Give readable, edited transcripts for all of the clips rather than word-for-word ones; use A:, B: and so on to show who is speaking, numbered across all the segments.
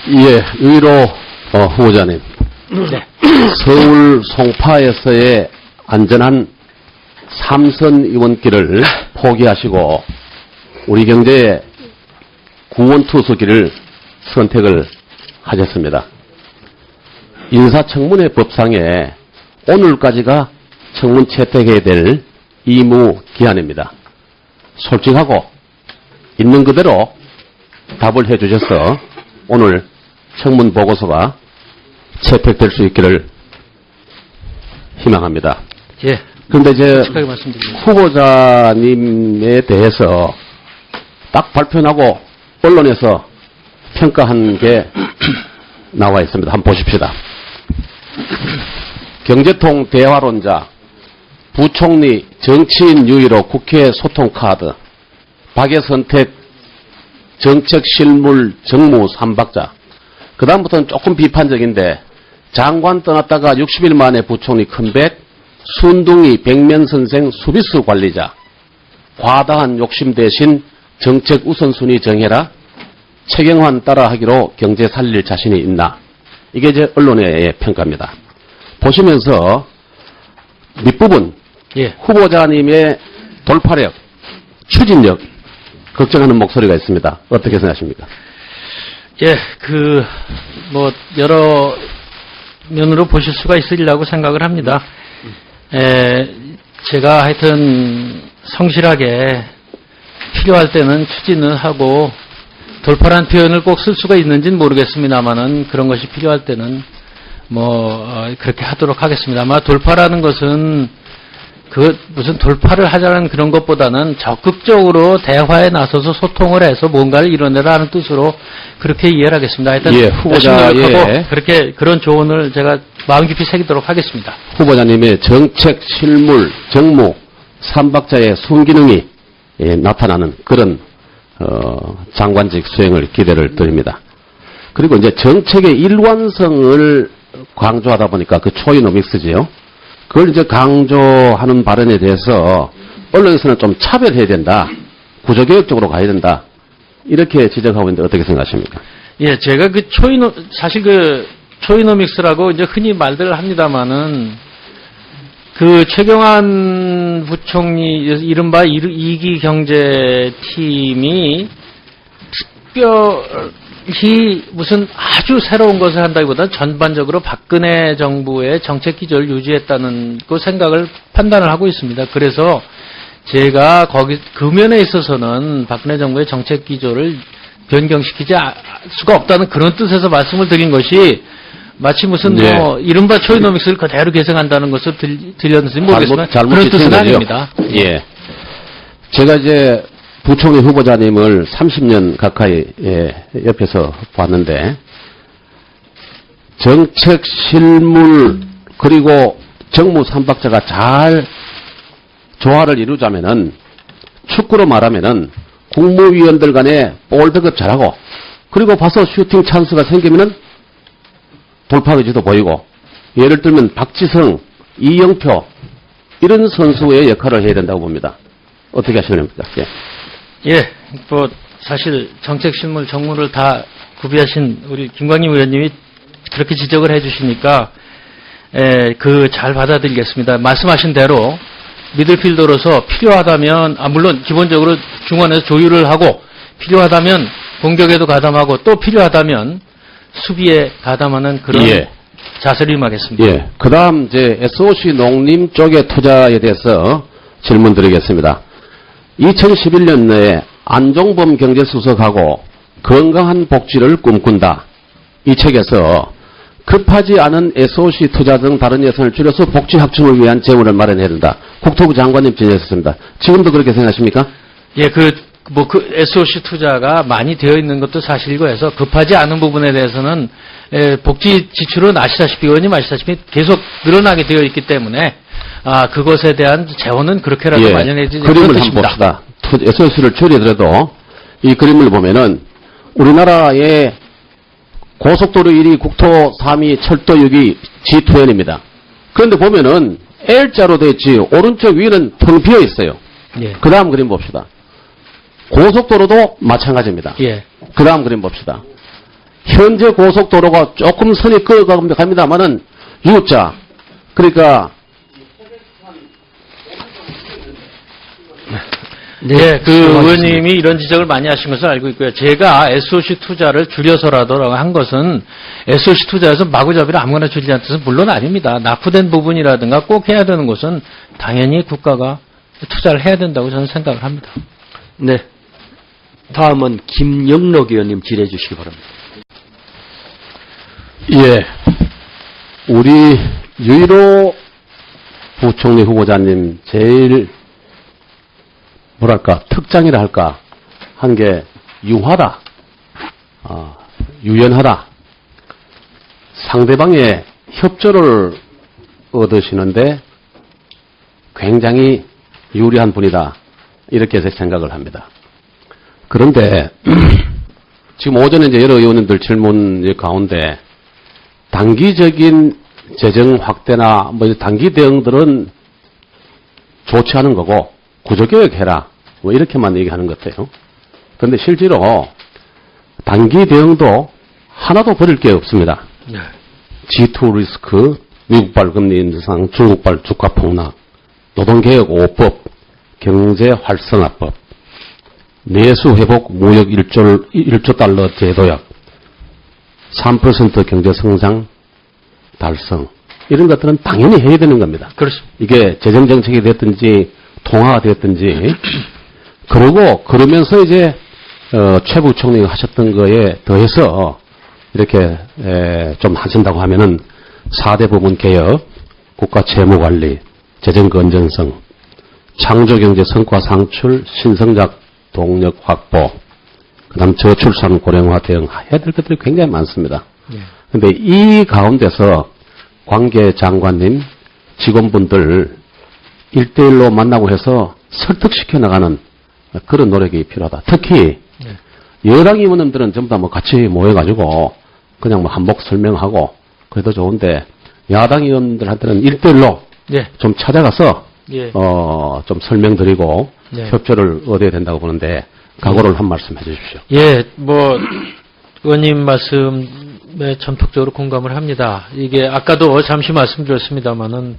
A: 예, 의로 후보자님.
B: 네.
A: 서울 송파에서의 안전한 삼선 의원길을 포기하시고 우리 경제의 구원투수길을 선택을 하셨습니다. 인사청문회 법상에 오늘까지가 청문 채택해야 될 의무 기한입니다. 솔직하고 있는 그대로 답을 해주셔서 오늘 청문 보고서가 채택될 수 있기를 희망합니다.
B: 예.
A: 그런데 이제 후보자님에 대해서 딱 발표하고 언론에서 평가한 게 나와 있습니다. 한번 보십시다. 경제통 대화론자, 부총리 정치인 유의로 국회 소통 카드, 박애 선택 정책 실물 정무 3박자. 그 다음부터는 조금 비판적인데 장관 떠났다가 60일 만에 부총리 컴백, 순둥이 백면선생 수비수 관리자, 과다한 욕심 대신 정책 우선순위 정해라, 최경환 따라하기로 경제 살릴 자신이 있나. 이게 이제 언론의 평가입니다. 보시면서 밑부분
B: 예.
A: 후보자님의 돌파력, 추진력 걱정하는 목소리가 있습니다. 어떻게 생각하십니까?
B: 예, 여러 면으로 보실 수가 있으리라고 생각을 합니다. 제가 하여튼 성실하게 필요할 때는 추진을 하고 돌파란 표현을 꼭 쓸 수가 있는지는 모르겠습니다만은 그런 것이 필요할 때는 그렇게 하도록 하겠습니다. 아마 돌파라는 것은 무슨 돌파를 하자는 그런 것보다는 적극적으로 대화에 나서서 소통을 해서 뭔가를 이뤄내라는 뜻으로 그렇게 이해를 하겠습니다. 하여튼
A: 예, 후보자의
B: 그런 조언을 제가 마음 깊이 새기도록 하겠습니다.
A: 후보자님의 정책, 실물, 정무, 3박자의 순기능이 나타나는 그런 장관직 수행을 기대를 드립니다. 그리고 이제 정책의 일관성을 강조하다 보니까 그 초이노믹스지요. 그걸 이제 강조하는 발언에 대해서 언론에서는 좀 차별해야 된다. 구조개혁적으로 가야 된다. 이렇게 지적하고 있는데 어떻게 생각하십니까?
B: 예, 제가 사실 초이노믹스라고 이제 흔히 말들을 합니다만은 최경환 부총리 이른바 2기 경제팀이 특별히 무슨 아주 새로운 것을 한다기보다 전반적으로 박근혜 정부의 정책 기조를 유지했다는 그 생각을 판단을 하고 있습니다. 그래서 제가 그 면에 있어서는 박근혜 정부의 정책 기조를 변경시키지 수가 없다는 그런 뜻에서 말씀을 드린 것이 마치 무슨 이른바 초이노믹스를 그대로 계승한다는 것을 들렸는지 모르겠지만 그런 뜻은 아닙니다.
A: 예. 제가 이제 부총리 후보자님을 30년 가까이 옆에서 봤는데 정책, 실물 그리고 정무 3박자가 잘 조화를 이루자면은 축구로 말하면은 국무위원들 간에 볼백업 잘하고 그리고 봐서 슈팅 찬스가 생기면은 돌파 의지도 보이고 예를 들면 박지성, 이영표 이런 선수의 역할을 해야 된다고 봅니다. 어떻게 하시렵니까?
B: 예, 사실 정책, 실물, 정무를 다 구비하신 우리 김광림 의원님이 그렇게 지적을 해주시니까 잘 받아들이겠습니다. 말씀하신 대로 미들필더로서 필요하다면 물론 기본적으로 중원에서 조율을 하고 필요하다면 공격에도 가담하고 또 필요하다면 수비에 가담하는 그런 자세를 임하겠습니다. 예.
A: 그 다음 이제 SOC 농림 쪽의 투자에 대해서 질문 드리겠습니다. 2011년 내에 안종범 경제수석하고 건강한 복지를 꿈꾼다. 이 책에서 급하지 않은 SOC 투자 등 다른 예산을 줄여서 복지 확충을 위한 재원을 마련해야 된다. 국토부 장관님 지적했습니다. 지금도 그렇게 생각하십니까?
B: 예, SOC 투자가 많이 되어 있는 것도 사실이고 해서 급하지 않은 부분에 대해서는 복지 지출은 의원님 아시다시피 계속 늘어나게 되어 있기 때문에 그것에 대한 재원은 그렇게라도 마련해야지.
A: 그림을 한번 봅시다. SOC를 줄이더라도 이 그림을 보면은 우리나라의 고속도로 1위, 국토 3위, 철도 6위, G2N입니다. 그런데 보면은 L자로 되어 있지 오른쪽 위는 텅 비어 있어요.
B: 예.
A: 그 다음 그림 봅시다. 고속도로도 마찬가지입니다.
B: 예.
A: 그 다음 그림 봅시다. 현재 고속도로가 조금 선이 그어갑니다만은 U자, 그러니까
B: 네, 그 의원님이 이런 지적을 많이 하신 것을 알고 있고요. 제가 SOC 투자를 줄여서라도 한 것은 SOC 투자에서 마구잡이로 아무거나 줄이지 않는 것은 물론 아닙니다. 납부된 부분이라든가 꼭 해야 되는 것은 당연히 국가가 투자를 해야 된다고 저는 생각을 합니다.
C: 네. 다음은 김영록 의원님 질의해 주시기 바랍니다.
A: 예, 우리 유일호 부총리 후보자님 제일 뭐랄까 특장이라 할까 한 게 융하다, 유연하다, 상대방의 협조를 얻으시는데 굉장히 유리한 분이다 이렇게 생각을 합니다. 그런데 지금 오전에 이제 여러 의원님들 질문 가운데 단기적인 재정 확대나 뭐 단기 대응들은 좋지 않은 거고 구조개혁해라 뭐 이렇게만 얘기하는 것 같아요. 그런데 실제로 단기 대응도 하나도 버릴 게 없습니다.
B: 네.
A: G2 리스크, 미국발 금리 인상, 중국발 주가 폭락, 노동개혁 5법, 경제 활성화법, 내수 회복 무역 1조 달러 제도약, 3% 경제 성장 달성, 이런 것들은 당연히 해야 되는 겁니다.
B: 그렇습니다.
A: 이게 재정정책이 됐든지 통화가 됐든지 그러면서 이제 최 부총리가 하셨던 거에 더해서 이렇게 좀 하신다고 하면은 4대 부문 개혁, 국가 채무관리, 재정 건전성, 창조경제 성과 상출, 신성장 동력 확보, 그다음 저출산 고령화 대응 해야 될 것들이 굉장히 많습니다. 그런데 이 가운데서 관계장관님, 직원분들 1대1로 만나고 해서 설득시켜 나가는 그런 노력이 필요하다. 특히 여당 의원님들은 전부 다 뭐 같이 모여가지고 그냥 뭐 한복 설명하고 그래도 좋은데 야당 의원들한테는 1대1로
B: 예.
A: 좀 찾아가서
B: 예.
A: 좀 설명드리고
B: 네.
A: 협조를 얻어야 된다고 보는데 각오를 한 말씀 해주십시오.
B: 예, 뭐 의원님 말씀에 전폭적으로 공감을 합니다. 이게 아까도 잠시 말씀드렸습니다마는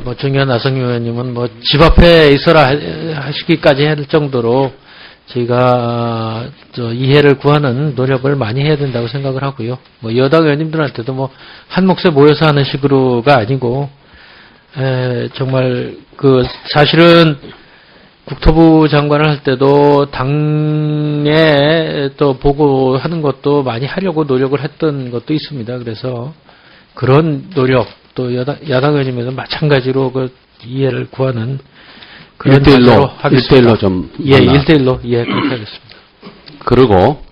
B: 뭐 정의한 나성규 의원님은 뭐 집 앞에 있어라 하시기까지 할 정도로 저희가 이해를 구하는 노력을 많이 해야 된다고 생각을 하고요. 뭐 여당 의원님들한테도 뭐 한 몫에 모여서 하는 식으로가 아니고 정말 그 사실은 국토부 장관을 할 때도 당에 또 보고하는 것도 많이 하려고 노력을 했던 것도 있습니다. 그래서 그런 노력 또 야당 의원님에서 마찬가지로 그 이해를 구하는 그런 자세로 하겠습니다.
A: 1대1로 좀
B: 예, 1대1로 예, 그렇게 하겠습니다.
A: 그리고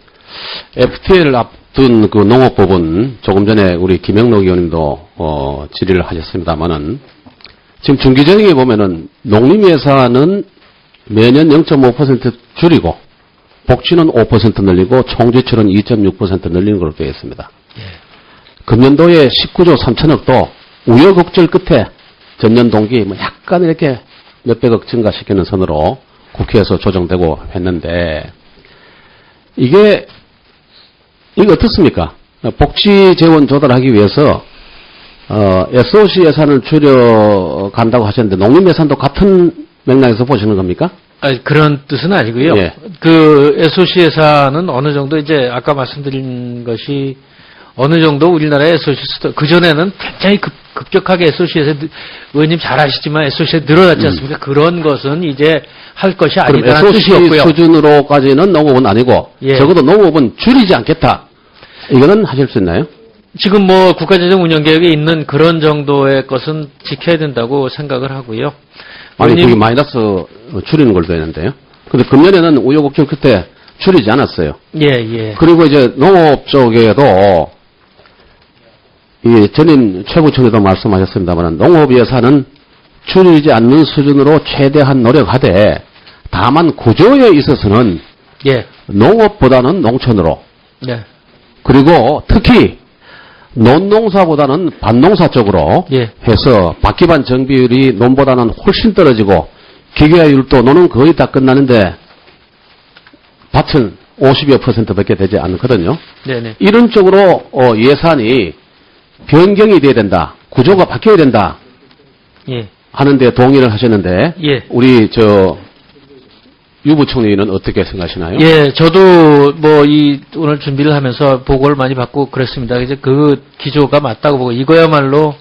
A: FTA를 앞둔 그 농업법은 조금 전에 우리 김영록 의원님도 질의를 하셨습니다만은 지금 중기정에 보면은 농림 예산은 매년 0.5% 줄이고 복지는 5% 늘리고 총지출은 2.6% 늘리는 걸로 되어 있습니다.
B: 예.
A: 금년도에 19조 3천억도 우여곡절 끝에 전년 동기 뭐 약간 이렇게 몇백억 증가시키는 선으로 국회에서 조정되고 했는데 이게 어떻습니까? 복지 재원 조달하기 위해서 SOC 예산을 줄여간다고 하셨는데 농림 예산도 같은 맥락에서 보시는 겁니까?
B: 아니, 그런 뜻은 아니고요.
A: 예.
B: 그 SOC 예산은 어느 정도 이제 아까 말씀드린 것이 어느 정도 우리나라의 SOC 그전에는 굉장히 급격하게 SOC 예산 의원님 잘 아시지만 SOC 늘어났지 않습니까? 그런 것은 이제 할 것이
A: 그럼
B: 아니다라는
A: SOC
B: 뜻이었고요.
A: 수준으로까지는 농업은 아니고
B: 예.
A: 적어도 농업은 줄이지 않겠다. 이거는 하실 수 있나요?
B: 지금 뭐 국가재정 운영계획에 있는 그런 정도의 것은 지켜야 된다고 생각을 하고요.
A: 아니
B: 의원님,
A: 그게 마이너스 줄이는 걸 되는데요. 근데 금년에는 우여곡절 끝에 줄이지 않았어요.
B: 예, 예.
A: 그리고 이제 농업 쪽에도 이 전임 최 부총리도 말씀하셨습니다만 농업 예산은 줄이지 않는 수준으로 최대한 노력하되 다만 구조에 있어서는
B: 예.
A: 농업보다는 농촌으로
B: 예.
A: 그리고 특히 논농사보다는 밭농사 쪽으로
B: 예.
A: 해서 밭기반 정비율이 논보다는 훨씬 떨어지고 기계화율도 논은 거의 다 끝나는데 밭은 50여 %밖에 되지 않거든요.
B: 네네.
A: 이런 쪽으로 예산이 변경이 돼야 된다. 구조가 바뀌어야 된다.
B: 예.
A: 하는데 동의를 하셨는데
B: 예.
A: 우리 유 부총리는 어떻게 생각하시나요?
B: 예, 저도 오늘 준비를 하면서 보고를 많이 받고 그랬습니다. 이제 그 기조가 맞다고 보고 이거야말로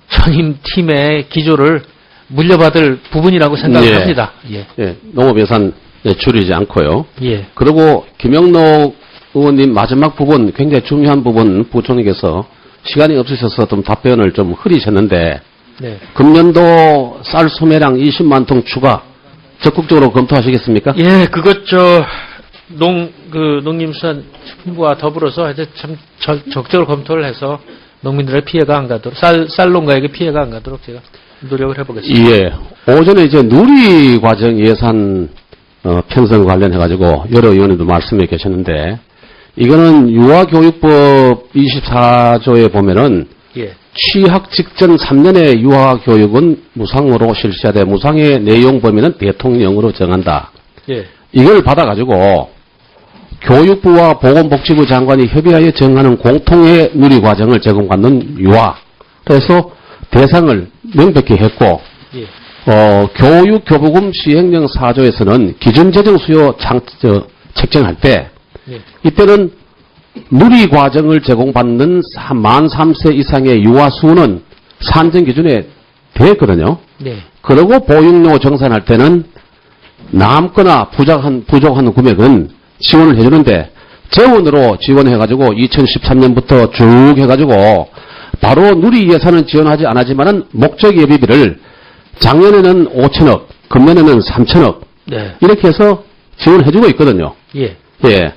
B: 전임 팀의 기조를 물려받을 부분이라고 생각을
A: 예.
B: 합니다. 예.
A: 예, 농업 예산 줄이지 않고요.
B: 예.
A: 그리고 김영록 의원님 마지막 부분 굉장히 중요한 부분 부총리께서 시간이 없으셔서 좀 답변을 좀 흐리셨는데
B: 네.
A: 금년도 쌀 소매량 20만 톤 추가 적극적으로 검토하시겠습니까?
B: 예, 그것 농림수산식품부와 더불어서 이제 참 적극적으로 검토를 해서 농민들의 피해가 안 가도록 쌀농가에게 피해가 안 가도록 제가 노력을 해보겠습니다.
A: 예. 오전에 이제 누리과정 예산 편성 관련해 가지고 여러 의원님도 말씀해 계셨는데 이거는 유아교육법 24조에 보면은
B: 예.
A: 취학 직전 3년의 유아교육은 무상으로 실시하되 무상의 내용 범위는 대통령으로 정한다.
B: 예.
A: 이걸 받아가지고 교육부와 보건복지부 장관이 협의하여 정하는 공통의 누리과정을 제공받는 유아. 그래서 대상을 명백히 했고
B: 예.
A: 교육교부금 시행령 4조에서는 기준재정 수요 책정할 때
B: 예.
A: 이때는 누리과정을 제공받는 만 3세 이상의 유아 수는 산정 기준에 되었거든요.
B: 네.
A: 그리고 보육료 정산할 때는 남거나 부족한 금액은 지원을 해주는데 재원으로 지원해가지고 2013년부터 쭉 해가지고 바로 누리 예산은 지원하지 않았지만은 목적 예비비를 작년에는 5천억, 금년에는 3천억
B: 네.
A: 이렇게 해서 지원해주고 있거든요.
B: 예.
A: 예.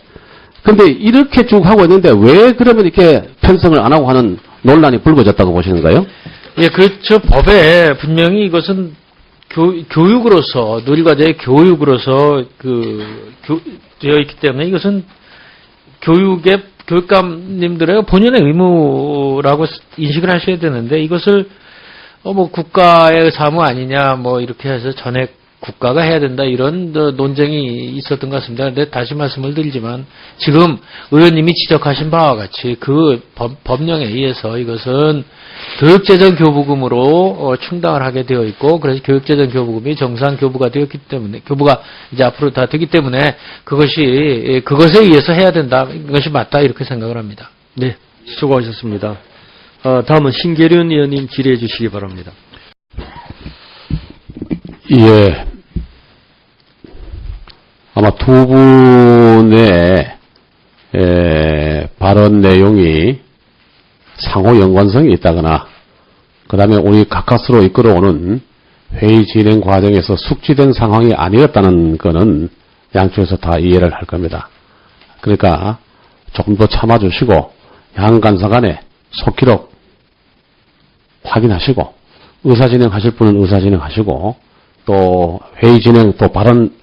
A: 근데 이렇게 쭉 하고 있는데 왜 그러면 이렇게 편성을 안 하고 하는 논란이 불거졌다고 보시는가요?
B: 예, 그렇죠. 법에 분명히 이것은 교육으로서, 누리과정의 교육으로서 되어 있기 때문에 이것은 교육감님들의 본연의 의무라고 인식을 하셔야 되는데 이것을 국가의 사무 아니냐 이렇게 해서 전액 국가가 해야 된다 이런 논쟁이 있었던 것 같습니다. 그런데 다시 말씀을 드리지만 지금 의원님이 지적하신 바와 같이 그 법령에 의해서 이것은 교육재정 교부금으로 충당을 하게 되어 있고 그래서 교육재정 교부금이 정상 교부가 되었기 때문에 교부가 이제 앞으로 다 되기 때문에 그것에 의해서 해야 된다. 이것이 맞다 이렇게 생각을 합니다.
C: 네, 수고하셨습니다. 다음은 신계륜 의원님 질의해 주시기 바랍니다.
A: 예. 아마 두 분의 발언 내용이 상호 연관성이 있다거나 그 다음에 우리 가까스로 이끌어오는 회의 진행 과정에서 숙지된 상황이 아니었다는 거는 양쪽에서 다 이해를 할 겁니다. 그러니까 조금 더 참아주시고 양간사 간에 속기록 확인하시고 의사진행하실 분은 의사진행하시고 또 회의 진행 또 발언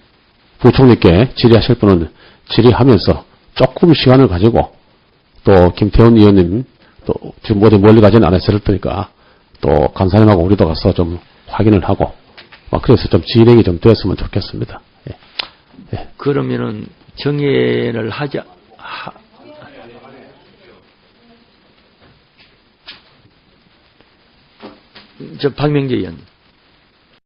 A: 부총리께 질의하실 분은 질의하면서 조금 시간을 가지고 또 김태훈 의원님 또 지금 어디 멀리 가지는 않았을 테니까 또 간사님하고 우리도 가서 좀 확인을 하고 그래서 좀 진행이 좀 되었으면 좋겠습니다. 예. 예.
C: 그러면은 정해를 박명재 의원.